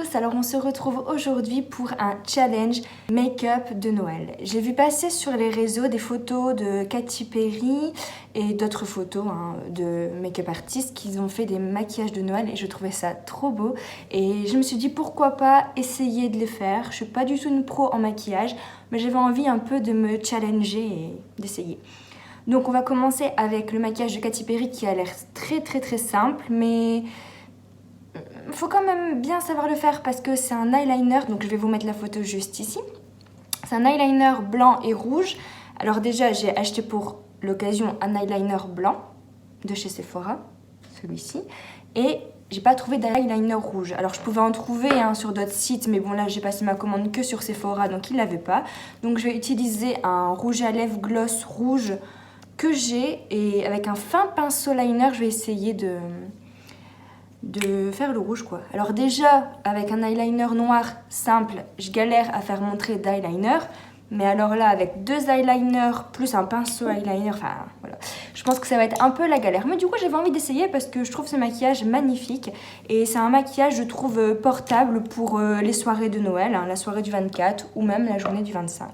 tous, alors on se retrouve aujourd'hui pour un challenge make-up de Noël. J'ai vu passer sur les réseaux des photos de Katy Perry et d'autres photos de make-up artistes qui ont fait des maquillages de Noël et je trouvais ça trop beau. Et je me suis dit pourquoi pas essayer de les faire. Je suis pas du tout une pro en maquillage, mais j'avais envie un peu de me challenger et d'essayer. Donc on va commencer avec le maquillage de Katy Perry qui a l'air très simple, mais il faut quand même bien savoir le faire parce que c'est un eyeliner, donc je vais vous mettre la photo juste ici. C'est un eyeliner blanc et rouge. Alors déjà, j'ai acheté pour l'occasion un eyeliner blanc de chez Sephora, celui-ci. Et j'ai pas trouvé d'eyeliner rouge. Alors je pouvais en trouver sur d'autres sites, mais bon là j'ai passé ma commande que sur Sephora, donc ils l'avaient pas. Donc je vais utiliser un rouge à lèvres gloss rouge que j'ai. Et avec un fin pinceau liner, je vais essayer de faire le rouge quoi. Alors déjà avec un eyeliner noir simple je galère à faire mon trait d'eyeliner, mais alors là avec deux eyeliners plus un pinceau eyeliner, enfin voilà, je pense que ça va être un peu la galère, mais du coup j'avais envie d'essayer parce que je trouve ce maquillage magnifique et c'est un maquillage je trouve portable pour les soirées de Noël, la soirée du 24 ou même la journée du 25.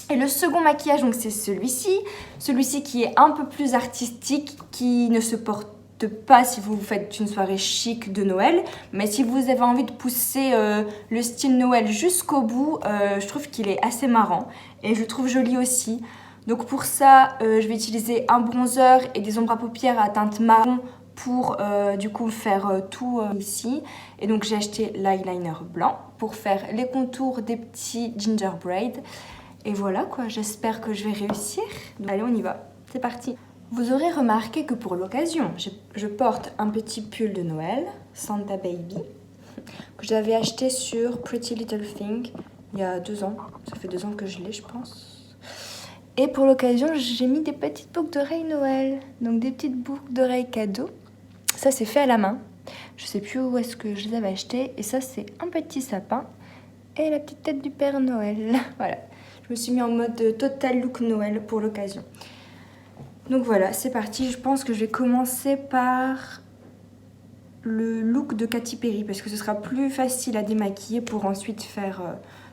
Et le second maquillage donc c'est celui-ci qui est un peu plus artistique, qui ne se porte pas si vous faites une soirée chic de Noël, mais si vous avez envie de pousser le style Noël jusqu'au bout, je trouve qu'il est assez marrant et je le trouve joli aussi. Donc pour ça, je vais utiliser un bronzer et des ombres à paupières à teinte marron pour du coup faire tout ici. Et donc j'ai acheté l'eyeliner blanc pour faire les contours des petits gingerbread. Et voilà quoi, j'espère que je vais réussir. Donc, allez, on y va, c'est parti. Vous aurez remarqué que pour l'occasion, je porte un petit pull de Noël, Santa Baby, que j'avais acheté sur Pretty Little Thing il y a 2 ans. Ça fait 2 ans que je l'ai, je pense. Et pour l'occasion, j'ai mis des petites boucles d'oreilles Noël. Donc des petites boucles d'oreilles cadeaux. Ça, c'est fait à la main. Je sais plus où est-ce que je les avais achetées. Et ça, c'est un petit sapin et la petite tête du Père Noël. Voilà. Je me suis mis en mode total look Noël pour l'occasion. Donc voilà, c'est parti. Je pense que je vais commencer par le look de Katy Perry parce que ce sera plus facile à démaquiller pour ensuite faire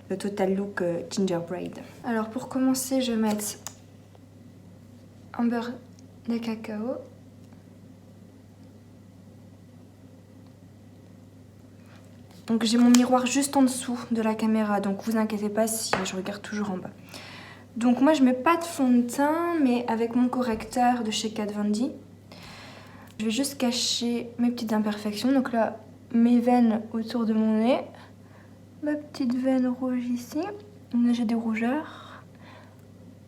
le total look gingerbread. Alors pour commencer, je vais mettre un beurre de cacao. Donc j'ai mon miroir juste en dessous de la caméra, donc vous inquiétez pas si je regarde toujours en bas. Donc moi je mets pas de fond de teint, mais avec mon correcteur de chez Kat Von D, je vais juste cacher mes petites imperfections. Donc là, mes veines autour de mon nez, ma petite veine rouge ici, là j'ai des rougeurs.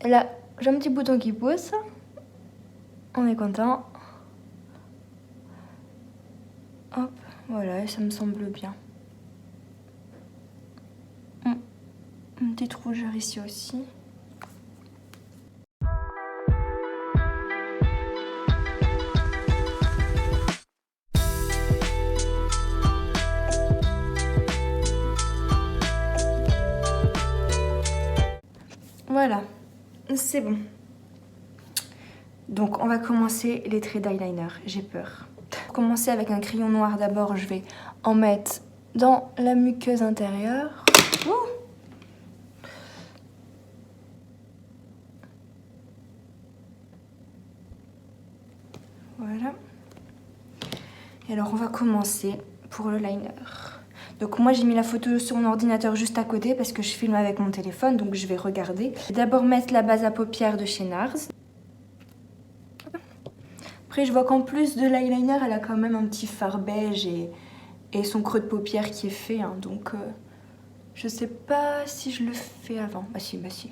Et là j'ai un petit bouton qui pousse, on est content. Hop, voilà, ça me semble bien. Une petite rougeur ici aussi. Voilà, c'est bon. Donc on va commencer les traits d'eyeliner, j'ai peur. Pour commencer avec un crayon noir d'abord, je vais en mettre dans la muqueuse intérieure. Ouh! Voilà. Et alors on va commencer pour le liner. Donc moi j'ai mis la photo sur mon ordinateur juste à côté parce que je filme avec mon téléphone, donc je vais regarder. D'abord mettre la base à paupières de chez NARS. Après je vois qu'en plus de l'eyeliner, elle a quand même un petit fard beige et son creux de paupière qui est fait. Donc je sais pas si je le fais avant. Bah si.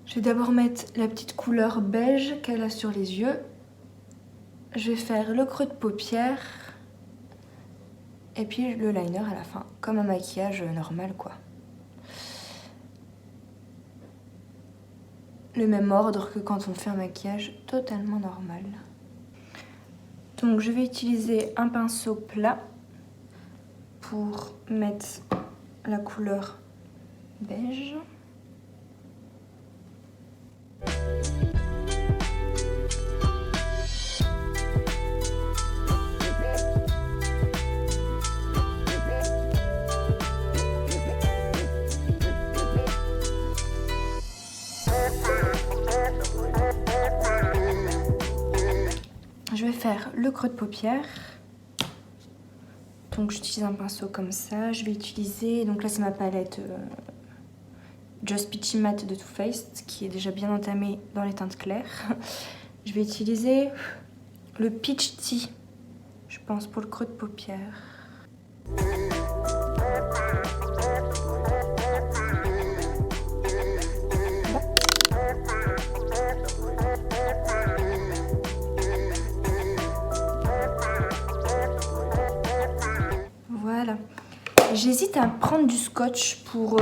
Je vais d'abord mettre la petite couleur beige qu'elle a sur les yeux. Je vais faire le creux de paupière et puis le liner à la fin, comme un maquillage normal quoi. Le même ordre que quand on fait un maquillage totalement normal. Donc je vais utiliser un pinceau plat pour mettre la couleur beige. faire le creux de paupière. Donc j'utilise un pinceau comme ça. Je vais utiliser, donc là c'est ma palette Just Peachy Matte de Too Faced qui est déjà bien entamée dans les teintes claires. Je vais utiliser le Peach Tea, je pense, pour le creux de paupière. Voilà. J'hésite à prendre du scotch pour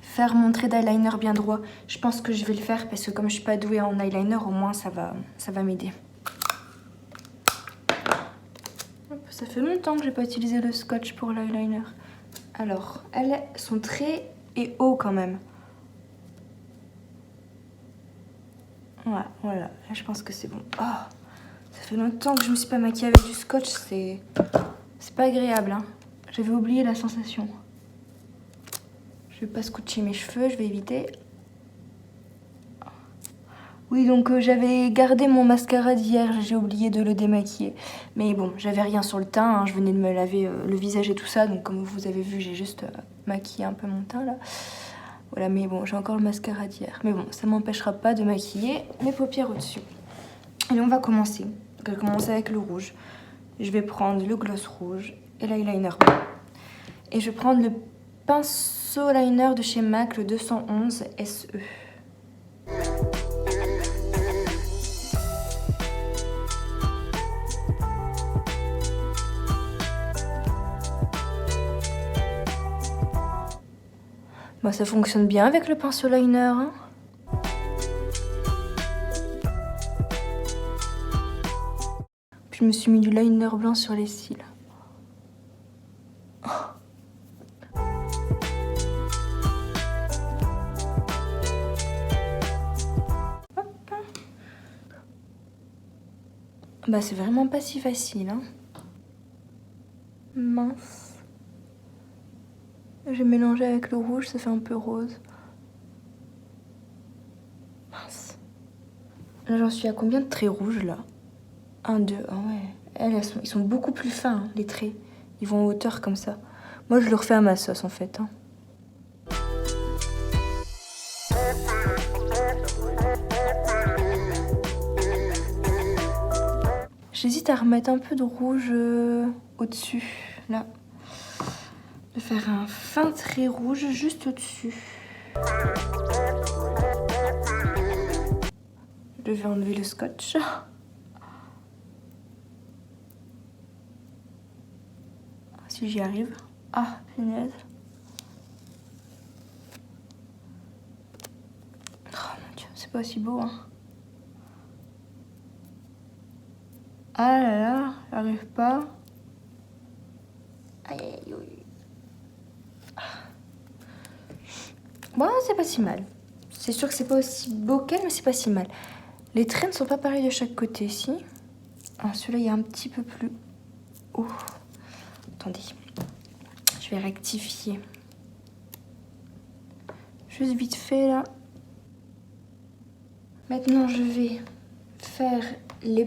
faire mon trait d'eyeliner bien droit. Je pense que je vais le faire parce que comme je suis pas douée en eyeliner, au moins ça va m'aider. Ça fait longtemps que j'ai pas utilisé le scotch pour l'eyeliner. Alors, son trait est haut quand même. Ouais, voilà, là je pense que c'est bon. Oh, ça fait longtemps que je me suis pas maquillée avec du scotch, c'est pas agréable, hein. J'avais oublié la sensation. Je vais pas scotcher mes cheveux, je vais éviter. Oui, donc j'avais gardé mon mascara d'hier, j'ai oublié de le démaquiller. Mais bon, j'avais rien sur le teint, hein. Je venais de me laver le visage et tout ça, donc comme vous avez vu, j'ai juste maquillé un peu mon teint là. Voilà, mais bon, j'ai encore le mascara d'hier. Mais bon, ça m'empêchera pas de maquiller mes paupières au-dessus. Et là, on va commencer. Donc, je vais commencer avec le rouge. Je vais prendre le gloss rouge et l'eyeliner blanc. Et je vais prendre le pinceau liner de chez MAC, le 211 SE. Bah, ça fonctionne bien avec le pinceau liner, hein. Puis je me suis mis du liner blanc sur les cils. Oh. Bah c'est vraiment pas si facile, hein. Mince. J'ai mélangé avec le rouge, ça fait un peu rose. Mince. Là, j'en suis à combien de traits rouges, là? 1, 2, ah ouais. Ils sont beaucoup plus fins, hein, les traits. Ils vont en hauteur comme ça. Moi, je le refais à ma sauce, en fait, hein. J'hésite à remettre un peu de rouge au-dessus, là. De faire un fin trait rouge juste au-dessus. Je vais enlever le scotch. Si j'y arrive. Ah, punaise. Oh mon Dieu, c'est pas aussi beau, hein. Ah là là, j'arrive pas. Aïe aïe aïe. Bon, c'est pas si mal. C'est sûr que c'est pas aussi beau qu'elle, mais c'est pas si mal. Les traits ne sont pas pareils de chaque côté, si. Ah, celui-là, il est un petit peu plus haut. Attendez. Je vais rectifier. Juste vite fait, là. Maintenant, je vais faire les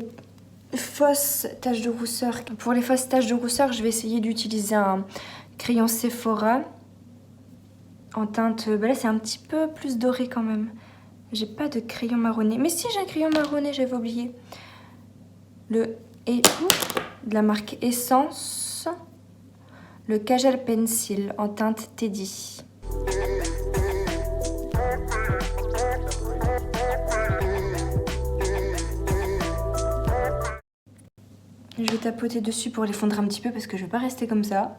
fausses taches de rousseur. Pour les fausses taches de rousseur, je vais essayer d'utiliser un crayon Sephora en teinte, bah là c'est un petit peu plus doré quand même. J'ai pas de crayon marronné, mais si j'ai un crayon marronné, j'avais oublié. De la marque Essence, le Kajal Pencil en teinte Teddy. Je vais tapoter dessus pour les fondre un petit peu parce que je vais pas rester comme ça.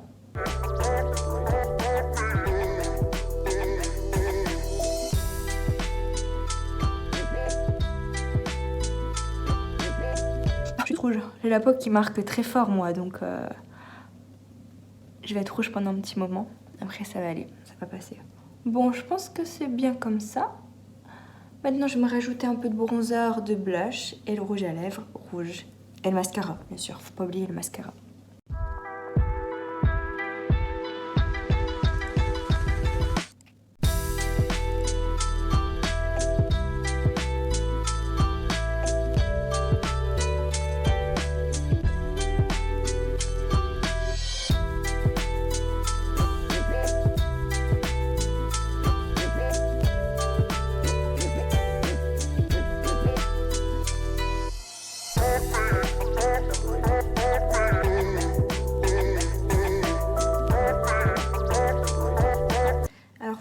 Je suis rouge. J'ai la peau qui marque très fort moi, donc je vais être rouge pendant un petit moment. Après ça va aller, ça va passer. Bon, je pense que c'est bien comme ça. Maintenant, je vais me rajouter un peu de bronzer, de blush et le rouge à lèvres rouge. Et le mascara, bien sûr, faut pas oublier le mascara.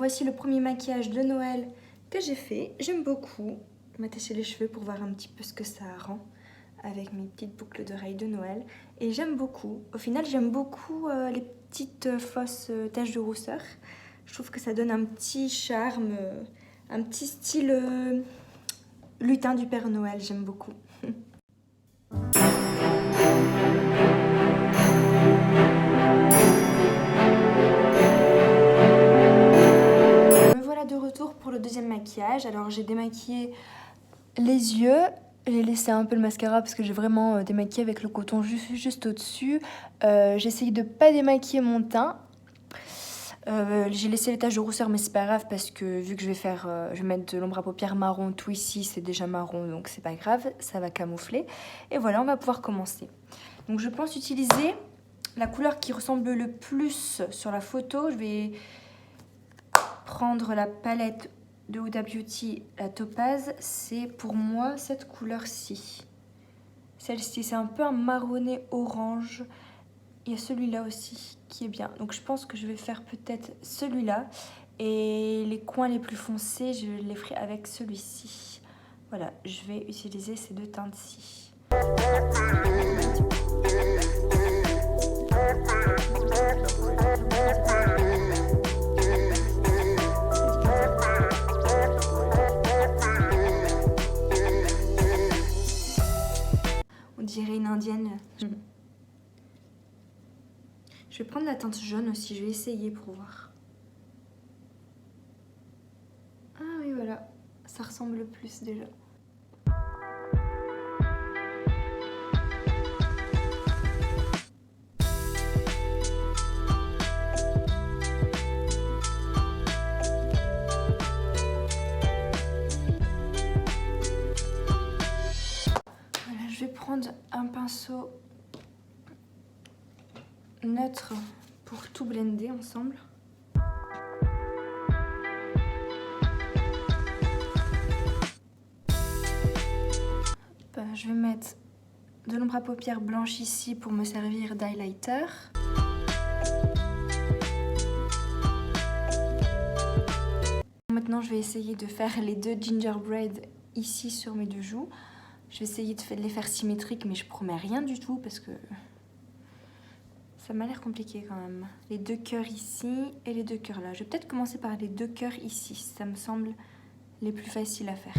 voici le premier maquillage de Noël que j'ai fait. J'aime beaucoup m'attacher les cheveux pour voir un petit peu ce que ça rend avec mes petites boucles d'oreilles de Noël. Et j'aime beaucoup, au final j'aime beaucoup les petites fausses taches de rousseur. Je trouve que ça donne un petit charme, un petit style lutin du Père Noël, j'aime beaucoup. De retour pour le deuxième maquillage. Alors j'ai démaquillé les yeux, j'ai laissé un peu le mascara parce que j'ai vraiment démaquillé avec le coton juste au-dessus. J'ai essayé de pas démaquiller mon teint. J'ai laissé les taches de rousseur mais c'est pas grave parce que vu que je vais mettre de l'ombre à paupières marron tout ici, c'est déjà marron donc c'est pas grave, ça va camoufler. Et voilà, on va pouvoir commencer. Donc je pense utiliser la couleur qui ressemble le plus sur la photo. Je vais prendre la palette de Huda Beauty, la topaz, c'est pour moi cette couleur-ci. Celle-ci, c'est un peu un marronné orange. Il y a celui-là aussi qui est bien. Donc je pense que je vais faire peut-être celui-là. Et les coins les plus foncés, je les ferai avec celui-ci. Voilà, je vais utiliser ces deux teintes-ci. On dirait une indienne. Je vais prendre la teinte jaune aussi, je vais essayer pour voir. Ah oui, voilà, ça ressemble le plus déjà. Voilà, je vais prendre un pinceau neutre pour tout blender ensemble. Je vais mettre de l'ombre à paupières blanche ici pour me servir d'highlighter. Maintenant, je vais essayer de faire les deux gingerbread ici sur mes deux joues. Je vais essayer de les faire symétriques, mais je promets rien du tout parce que ça m'a l'air compliqué quand même. Les deux cœurs ici et les deux cœurs là. Je vais peut-être commencer par les deux cœurs ici. Ça me semble les plus faciles à faire.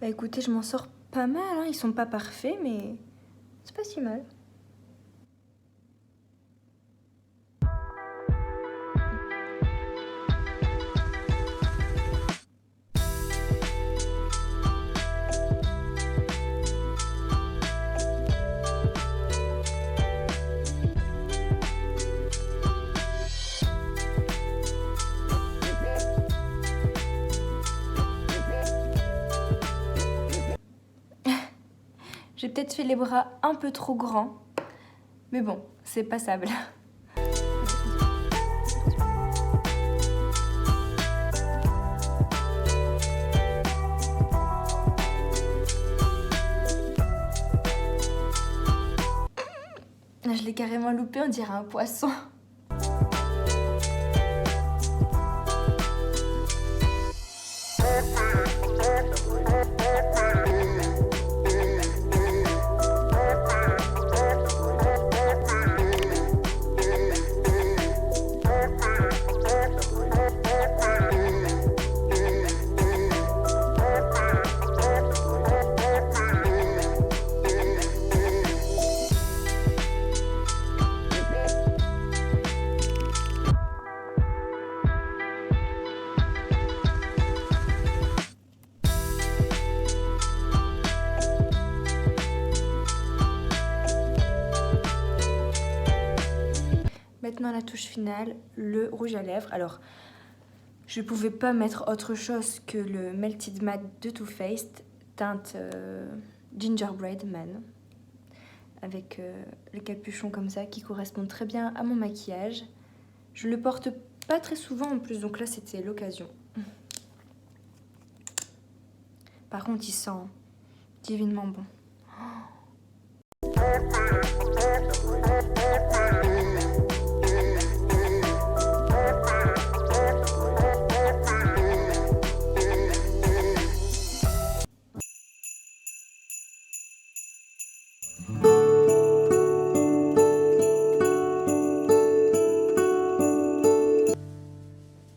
Bah écoutez, je m'en sors pas mal, hein. Ils sont pas parfaits, mais c'est pas si mal. J'ai peut-être fait les bras un peu trop grands, mais bon, c'est passable. Je l'ai carrément loupé, on dirait un poisson. Maintenant la touche finale, le rouge à lèvres. Alors, je pouvais pas mettre autre chose que le Melted Matte de Too Faced, teinte Gingerbread Man, avec le capuchon comme ça qui correspond très bien à mon maquillage. Je le porte pas très souvent en plus, donc là c'était l'occasion. Par contre, il sent divinement bon.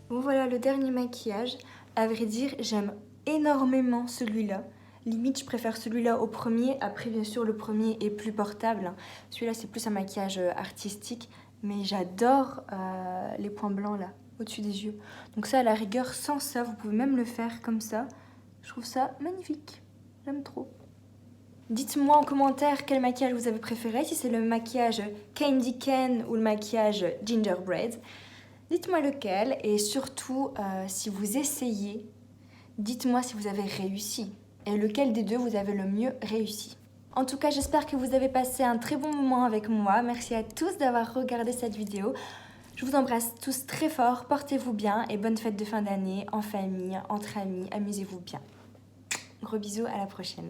Bon voilà le dernier maquillage. À vrai dire, j'aime énormément celui-là. Limite, je préfère celui-là au premier. Après, bien sûr, le premier est plus portable. Celui-là, c'est plus un maquillage artistique. Mais j'adore les points blancs là, au-dessus des yeux. Donc ça, à la rigueur, sans ça, vous pouvez même le faire comme ça. Je trouve ça magnifique. J'aime trop. Dites-moi en commentaire quel maquillage vous avez préféré. Si c'est le maquillage Candy Cane ou le maquillage Gingerbread. Dites-moi lequel et surtout, si vous essayez, dites-moi si vous avez réussi et lequel des deux vous avez le mieux réussi. En tout cas, j'espère que vous avez passé un très bon moment avec moi. Merci à tous d'avoir regardé cette vidéo. Je vous embrasse tous très fort, portez-vous bien et bonne fête de fin d'année, en famille, entre amis, amusez-vous bien. Gros bisous, à la prochaine.